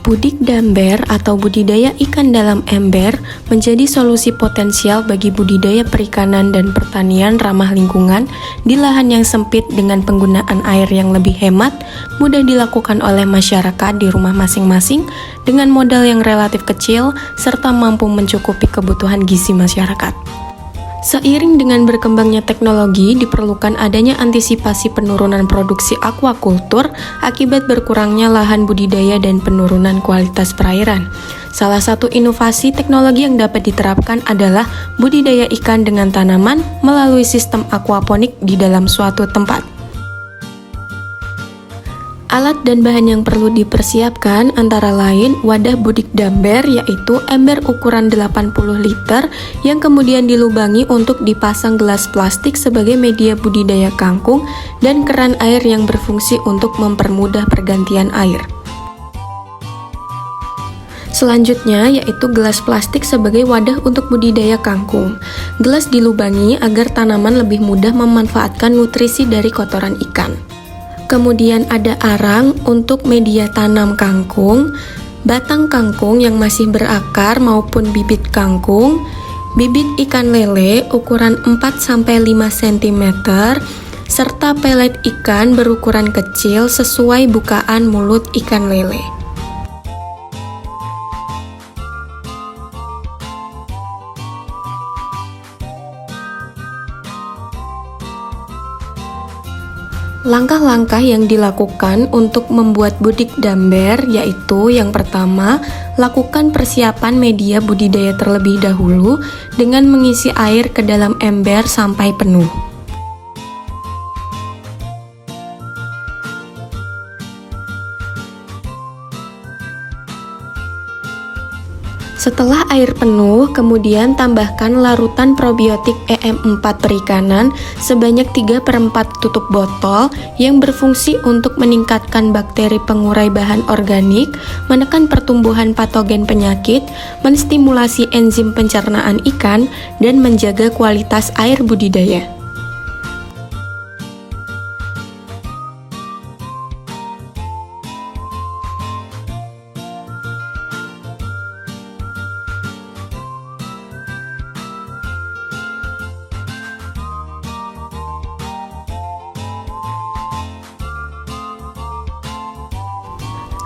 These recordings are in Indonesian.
Budik damber atau budidaya ikan dalam ember menjadi solusi potensial bagi budidaya perikanan dan pertanian ramah lingkungan di lahan yang sempit dengan penggunaan air yang lebih hemat, mudah dilakukan oleh masyarakat di rumah masing-masing dengan modal yang relatif kecil serta mampu mencukupi kebutuhan gizi masyarakat. Seiring dengan berkembangnya teknologi, diperlukan adanya antisipasi penurunan produksi aquacultur akibat berkurangnya lahan budidaya dan penurunan kualitas perairan. Salah satu inovasi teknologi yang dapat diterapkan adalah budidaya ikan dengan tanaman melalui sistem aquaponik di dalam suatu tempat. Alat dan bahan yang perlu dipersiapkan antara lain wadah budik damber, yaitu ember ukuran 80 liter yang kemudian dilubangi untuk dipasang gelas plastik sebagai media budidaya kangkung dan keran air yang berfungsi untuk mempermudah pergantian air. Selanjutnya yaitu gelas plastik sebagai wadah untuk budidaya kangkung. Gelas dilubangi agar tanaman lebih mudah memanfaatkan nutrisi dari kotoran ikan. Kemudian ada arang untuk media tanam kangkung, batang kangkung yang masih berakar maupun bibit kangkung, bibit ikan lele ukuran 4-5 cm, serta pelet ikan berukuran kecil sesuai bukaan mulut ikan lele. Langkah-langkah yang dilakukan untuk membuat budik damber yaitu yang pertama, lakukan persiapan media budidaya terlebih dahulu dengan mengisi air ke dalam ember sampai penuh. Setelah air penuh, kemudian tambahkan larutan probiotik EM4 perikanan sebanyak 3/4 tutup botol yang berfungsi untuk meningkatkan bakteri pengurai bahan organik, menekan pertumbuhan patogen penyakit, menstimulasi enzim pencernaan ikan, dan menjaga kualitas air budidaya.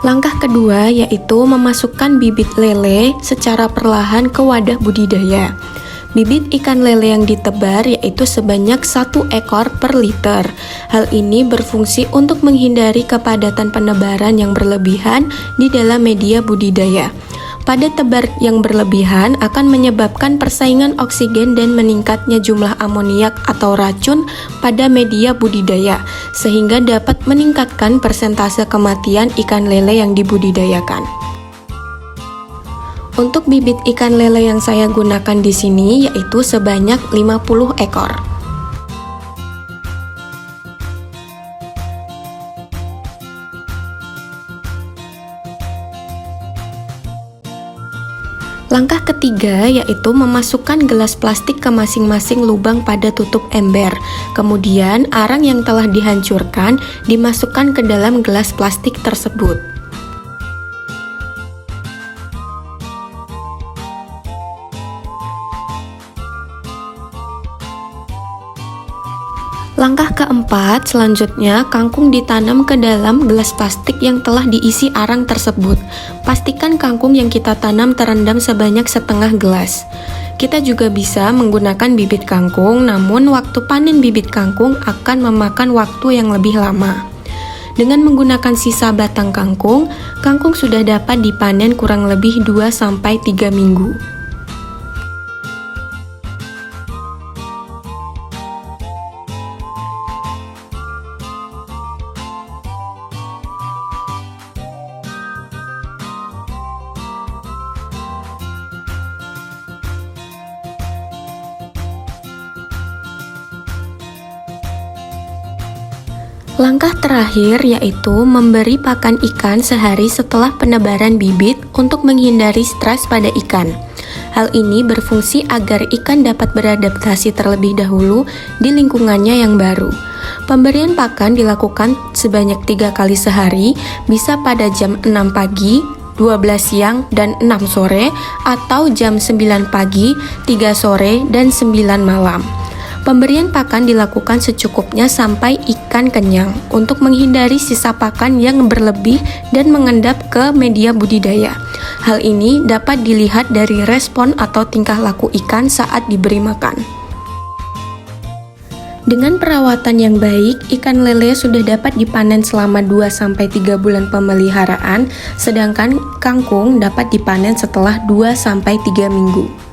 Langkah kedua yaitu memasukkan bibit lele secara perlahan ke wadah budidaya. Bibit ikan lele yang ditebar yaitu sebanyak 1 ekor per liter. Hal ini berfungsi untuk menghindari kepadatan penebaran yang berlebihan di dalam media budidaya. Padat tebar yang berlebihan akan menyebabkan persaingan oksigen dan meningkatnya jumlah amoniak atau racun pada media budidaya, sehingga dapat meningkatkan persentase kematian ikan lele yang dibudidayakan. Untuk bibit ikan lele yang saya gunakan di sini yaitu sebanyak 50 ekor. Langkah ketiga yaitu memasukkan gelas plastik ke masing-masing lubang pada tutup ember. Kemudian arang yang telah dihancurkan dimasukkan ke dalam gelas plastik tersebut. Langkah keempat, selanjutnya kangkung ditanam ke dalam gelas plastik yang telah diisi arang tersebut. Pastikan kangkung yang kita tanam terendam sebanyak setengah gelas. Kita juga bisa menggunakan bibit kangkung, namun waktu panen bibit kangkung akan memakan waktu yang lebih lama. Dengan menggunakan sisa batang kangkung, kangkung sudah dapat dipanen kurang lebih 2-3 minggu. Langkah terakhir yaitu memberi pakan ikan sehari setelah penebaran bibit untuk menghindari stres pada ikan. Hal ini berfungsi agar ikan dapat beradaptasi terlebih dahulu di lingkungannya yang baru. Pemberian pakan dilakukan sebanyak 3 kali sehari, bisa pada jam 6 pagi, 12 siang, dan 6 sore, atau jam 9 pagi, 3 sore, dan 9 malam. Pemberian pakan dilakukan secukupnya sampai ikan kenyang untuk menghindari sisa pakan yang berlebih dan mengendap ke media budidaya. Hal ini dapat dilihat dari respon atau tingkah laku ikan saat diberi makan. Dengan perawatan yang baik, ikan lele sudah dapat dipanen selama 2-3 bulan pemeliharaan, sedangkan kangkung dapat dipanen setelah 2-3 minggu.